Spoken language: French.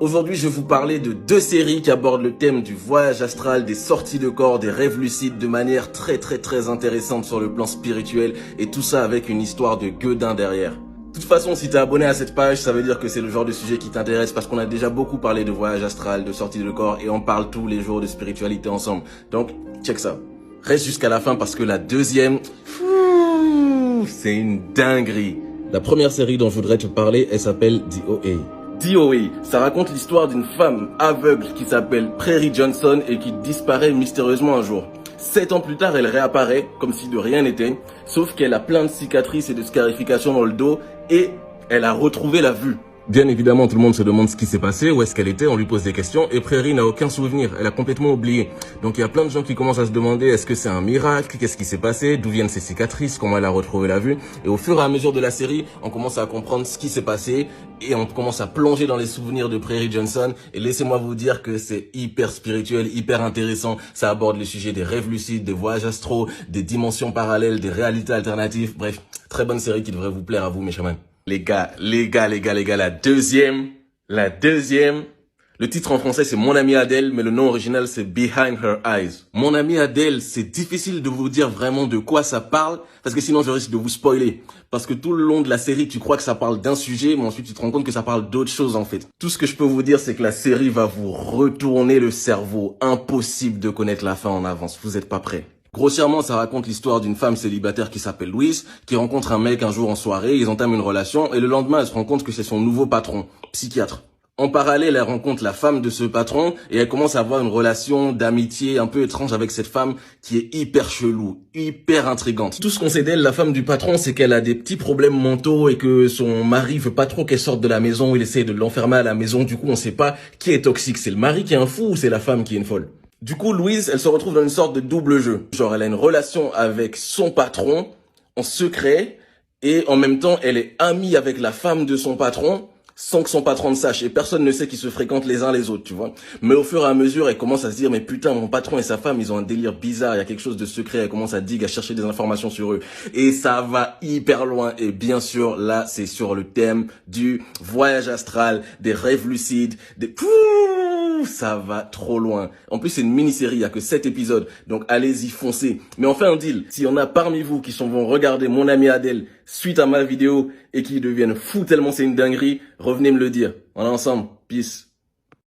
Aujourd'hui, je vais vous parler de deux séries qui abordent le thème du voyage astral, des sorties de corps, des rêves lucides de manière très intéressante sur le plan spirituel et tout ça avec une histoire de gueudin derrière. De toute façon, si t'es abonné à cette page, ça veut dire que c'est le genre de sujet qui t'intéresse parce qu'on a déjà beaucoup parlé de voyage astral, de sortie de corps et on parle tous les jours de spiritualité ensemble. Donc, check ça. Reste jusqu'à la fin parce que la deuxième, c'est une dinguerie. La première série dont je voudrais te parler, elle s'appelle DOA. DOA, ça raconte l'histoire d'une femme aveugle qui s'appelle Prairie Johnson et qui disparaît mystérieusement un jour. 7 ans plus tard, elle réapparaît, comme si de rien n'était, sauf qu'elle a plein de cicatrices et de scarifications dans le dos et elle a retrouvé la vue. Bien évidemment, tout le monde se demande ce qui s'est passé, où est-ce qu'elle était, on lui pose des questions et Prairie n'a aucun souvenir, elle a complètement oublié. Donc il y a plein de gens qui commencent à se demander est-ce que c'est un miracle, qu'est-ce qui s'est passé, d'où viennent ces cicatrices, comment elle a retrouvé la vue. Et au fur et à mesure de la série, on commence à comprendre ce qui s'est passé et on commence à plonger dans les souvenirs de Prairie Johnson. Et laissez-moi vous dire que c'est hyper spirituel, hyper intéressant. Ça aborde le sujet des rêves lucides, des voyages astraux, des dimensions parallèles, des réalités alternatives. Bref, très bonne série qui devrait vous plaire à vous mes chamans. Les gars, la deuxième, le titre en français c'est Mon amie Adèle, mais le nom original c'est Behind Her Eyes. Mon amie Adèle, c'est difficile de vous dire vraiment de quoi ça parle, parce que sinon je risque de vous spoiler. Parce que tout le long de la série, tu crois que ça parle d'un sujet, mais ensuite tu te rends compte que ça parle d'autre chose en fait. Tout ce que je peux vous dire, c'est que la série va vous retourner le cerveau. Impossible de connaître la fin en avance, vous êtes pas prêts. Grossièrement, ça raconte l'histoire d'une femme célibataire qui s'appelle Louise, qui rencontre un mec un jour en soirée, ils entament une relation, et le lendemain, elle se rend compte que c'est son nouveau patron, psychiatre. En parallèle, elle rencontre la femme de ce patron, et elle commence à avoir une relation d'amitié un peu étrange avec cette femme, qui est hyper chelou, hyper intrigante. Tout ce qu'on sait d'elle, la femme du patron, c'est qu'elle a des petits problèmes mentaux, et que son mari veut pas trop qu'elle sorte de la maison, il essaie de l'enfermer à la maison, du coup, on sait pas qui est toxique, c'est le mari qui est un fou, ou c'est la femme qui est une folle. Du coup, Louise, elle se retrouve dans une sorte de double jeu. Genre, elle a une relation avec son patron, en secret, et en même temps, elle est amie avec la femme de son patron, sans que son patron ne sache. Et personne ne sait qu'ils se fréquentent les uns les autres, tu vois. Mais au fur et à mesure, elle commence à se dire, mais putain, mon patron et sa femme, ils ont un délire bizarre, il y a quelque chose de secret. Elle commence à diguer, à chercher des informations sur eux. Et ça va hyper loin. Et bien sûr, là, c'est sur le thème du voyage astral, des rêves lucides, des... ça va trop loin. En plus, c'est une mini-série, il y a que 7 épisodes. Donc, allez-y, foncez. Mais on fait un deal. S'il y en a parmi vous qui vont regarder Mon amie Adèle suite à ma vidéo et qui deviennent fous tellement c'est une dinguerie, revenez me le dire. On est ensemble. Peace.